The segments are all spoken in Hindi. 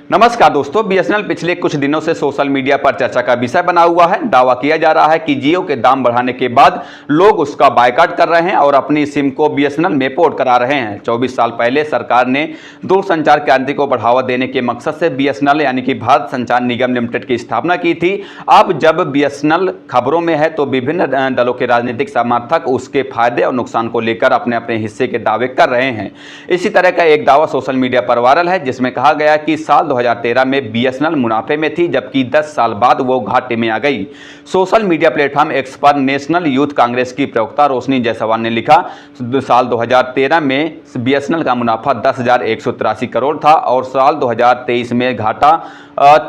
नमस्कार दोस्तों, बीएसएनएल पिछले कुछ दिनों से सोशल मीडिया पर चर्चा का विषय बना हुआ है। दावा किया जा रहा है कि जियो के दाम बढ़ाने के बाद लोग उसका बायकॉट कर रहे हैं और अपनी सिम को बीएसएनएल में पोर्ट करा रहे हैं। 24 साल पहले सरकार ने दूरसंचार क्रांति को बढ़ावा देने के मकसद से बीएसएनएल यानी कि भारत संचार निगम लिमिटेड की स्थापना की थी। अब जब बीएसएनएल खबरों में है तो विभिन्न दलों के राजनीतिक समर्थक उसके फायदे और नुकसान को लेकर अपने अपने हिस्से के दावे कर रहे हैं। इसी तरह का एक दावा सोशल मीडिया पर वायरल है, जिसमें कहा गया कि साल 2013 में बीएसएनएल मुनाफे में थी, जबकि 10 साल बाद वो घाटे में आ गई। सोशल मीडिया प्लेटफॉर्म एक्स पर नेशनल यूथ कांग्रेस की प्रवक्ता रोशनी जायसवाल ने लिखा, साल 2013 में बीएसएनएल का मुनाफा 10,183 करोड़ था और साल 2023 में घाटा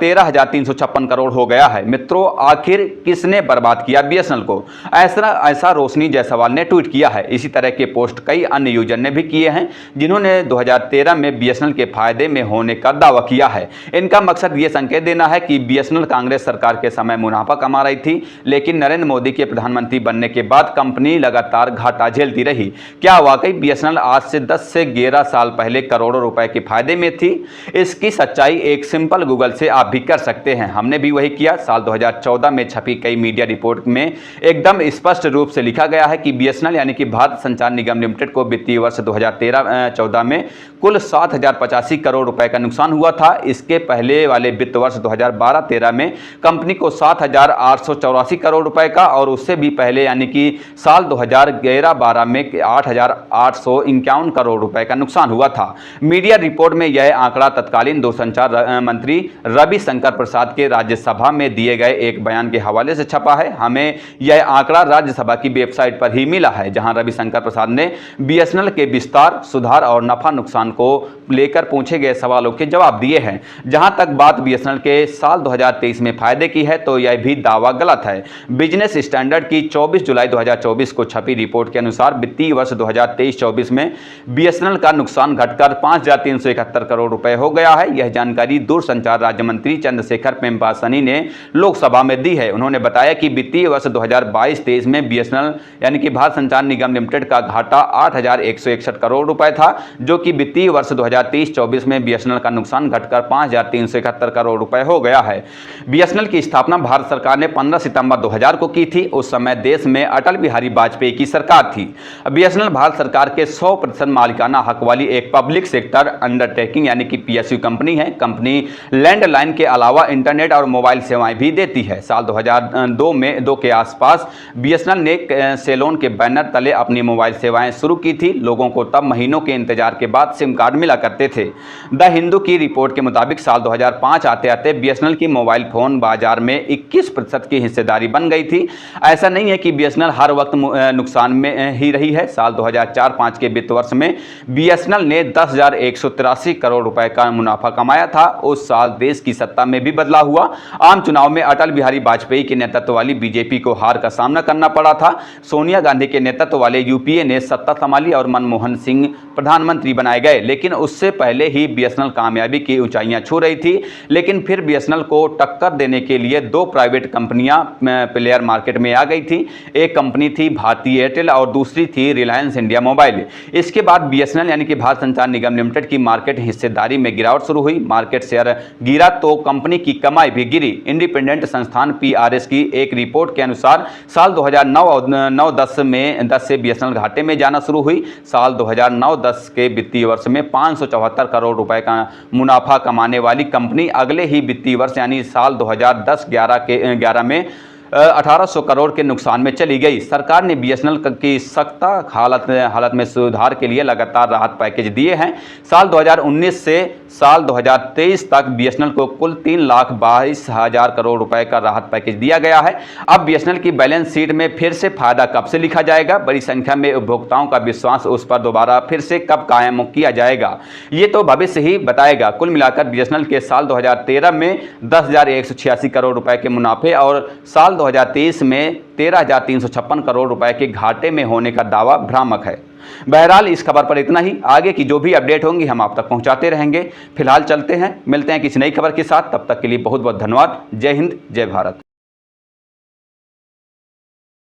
13,356 करोड़ हो गया है। मित्रों, आखिर किसने बर्बाद किया बीएसएनएल को? ऐसा रोशनी जायसवाल ने ट्वीट किया है। इसी तरह के पोस्ट कई अन्य यूजर ने भी किए हैं, जिन्होंने 2013 में बीएसएनएल के फायदे में होने का दावा किया है। इनका मकसद ये संकेत देना है कि बीएसएनएल कांग्रेस सरकार के समय मुनाफा कमा रही थी, लेकिन नरेंद्र मोदी के प्रधानमंत्री बनने के बाद कंपनी लगातार घाटा झेलती रही। क्या वाकई बीएसएनएल आज से 10 से 11 साल पहले करोड़ों रुपए के फायदे में थी? इसकी सच्चाई एक सिंपल गूगल से आप भी कर सकते हैं। हमने भी वही किया। साल 2014 में छपी कई मीडिया रिपोर्ट में एकदम स्पष्ट रूप से लिखा गया है कि बीएसएनएल यानी कि भारत संचार निगम लिमिटेड को वित्तीय वर्ष 2013-14 में कुल 7,085 करोड़ रुपए का नुकसान हुआ था। इसके पहले वाले वित्त वर्ष 2012-13 में कंपनी को 7,884 करोड़ रुपए का और उससे भी पहले यानी कि साल 2011-12 में 8,851 करोड़ रुपए का नुकसान हुआ था। मीडिया रिपोर्ट में यह आंकड़ा तत्कालीन दूरसंचार मंत्री रविशंकर प्रसाद के राज्यसभा में दिए गए एक बयान के हवाले से छपा है। हमें यह आंकड़ा राज्यसभा की वेबसाइट पर ही मिला है, जहां रविशंकर प्रसाद ने बीएसएनएल के विस्तार, सुधार और नफा नुकसान को लेकर पूछे गए सवालों के जवाब दिए हैं। जहां तक बात बीएसएनएल के साल 2023 में फायदे की है तो यह भी दावा गलत है। बिजनेस स्टैंडर्ड की 24 जुलाई 2024 को छपी रिपोर्ट के अनुसार वित्तीय वर्ष 2023-24 में बीएसएनएल का नुकसान घटकर 5,371 करोड़ रुपए हो गया है। यह जानकारी दूरसंचार राज्य मंत्री चंद्रशेखर पेम्पासनी ने लोकसभा में दी है। उन्होंने बताया कि वित्तीय वर्ष 2022-23 में बीएसएनएल यानी कि भारत संचार निगम लिमिटेड का घाटा 8,161 करोड़ रुपए था, जो कि वित्तीय वर्ष 2023-24 में बीएसएनएल का नुकसान घटकर 5,371 करोड़ रुपए हो गया है। बीएसएनएल की स्थापना भारत सरकार ने 15 सितंबर 2000 को की थी। उस समय देश में अटल बिहारी वाजपेयी की सरकार थी। बीएसएनएल भारत सरकार के 100% मालिकाना हक वाली एक पब्लिक सेक्टर अंडरटेकिंग यानी कि पीएसयू कंपनी है। कंपनी लैंडलाइन के अलावा इंटरनेट और मोबाइल सेवाएं भी देती है। साल 2002 के आसपास बीएसएनएल ने सेलोन के बैनर तले अपनी मोबाइल सेवाएं शुरू की थी। लोगों को तब महीनों के इंतजार के बाद सिम कार्ड मिला करते थे। द हिंदू की रिपोर्ट के मुताबिक साल 2005 आते आते बीएसएनएल की मोबाइल फोन बाजार में 21% की हिस्सेदारी बन गई थी। ऐसा नहीं है कि बीएसएनएल हर वक्त नुकसान में ही रही है। साल 2004-05 के वित्त वर्ष में बीएसएनएल ने 10,183 करोड़ रुपए का मुनाफा कमाया था। उस साल देश की सत्ता में भी बदलाव हुआ। आम चुनाव में अटल बिहारी वाजपेयी के नेतृत्व वाली बीजेपी को हार का सामना करना पड़ा था। सोनिया गांधी के नेतृत्व वाले यूपीए ने सत्ता संभाली और मनमोहन सिंह प्रधानमंत्री बनाए गए। लेकिन उससे पहले ही बीएसएनएल कामयाबी की ऊंचाइयां छू रही थी। लेकिन फिर बीएसएनएल को टक्कर देने के लिए दो प्राइवेट कंपनियां प्लेयर मार्केट में आ गई थी। एक कंपनी थी भारतीय एयरटेल और दूसरी थी रिलायंस इंडिया मोबाइल। इसके बाद बीएसएनएल यानी कि भारत संचार निगम लिमिटेड की मार्केट हिस्सेदारी में गिरावट शुरू हुई। मार्केट शेयर गिरा तो कंपनी की कमाई भी गिरी। इंडिपेंडेंट संस्थान पीआरएस की एक रिपोर्ट के अनुसार साल 2009-10 में 10 से बीएसएनएल घाटे में जाना शुरू हुई। साल 2009-10 के वित्तीय वर्ष में 574 करोड़ रुपए का मुनाफा कमाने वाली कंपनी अगले ही वित्तीय वर्ष यानी साल 2010-11 में 1,800 करोड़ के नुकसान में चली गई। सरकार ने बीएसएनएल की सख्त हालत में सुधार के लिए लगातार राहत पैकेज दिए हैं। साल 2019 से साल 2023 तक बीएसएनएल को कुल 3,22,000 करोड़ रुपए का राहत पैकेज दिया गया है। अब बीएसएनएल की बैलेंस शीट में फिर से फायदा कब से लिखा जाएगा? बड़ी संख्या में उपभोक्ताओं का विश्वास उस पर दोबारा फिर से कब कायम किया जाएगा, ये तो भविष्य ही बताएगा। कुल मिलाकर बीएसएनएल के साल 2013 में 10,186 करोड़ रुपए के मुनाफे और साल 2023 में 13,356 करोड़ रुपए के घाटे में होने का दावा भ्रामक है। बहरहाल इस खबर पर इतना ही। आगे की जो भी अपडेट होंगी हम आप तक पहुंचाते रहेंगे। फिलहाल चलते हैं, मिलते हैं किसी नई खबर के साथ। तब तक के लिए बहुत बहुत धन्यवाद। जय हिंद, जय भारत।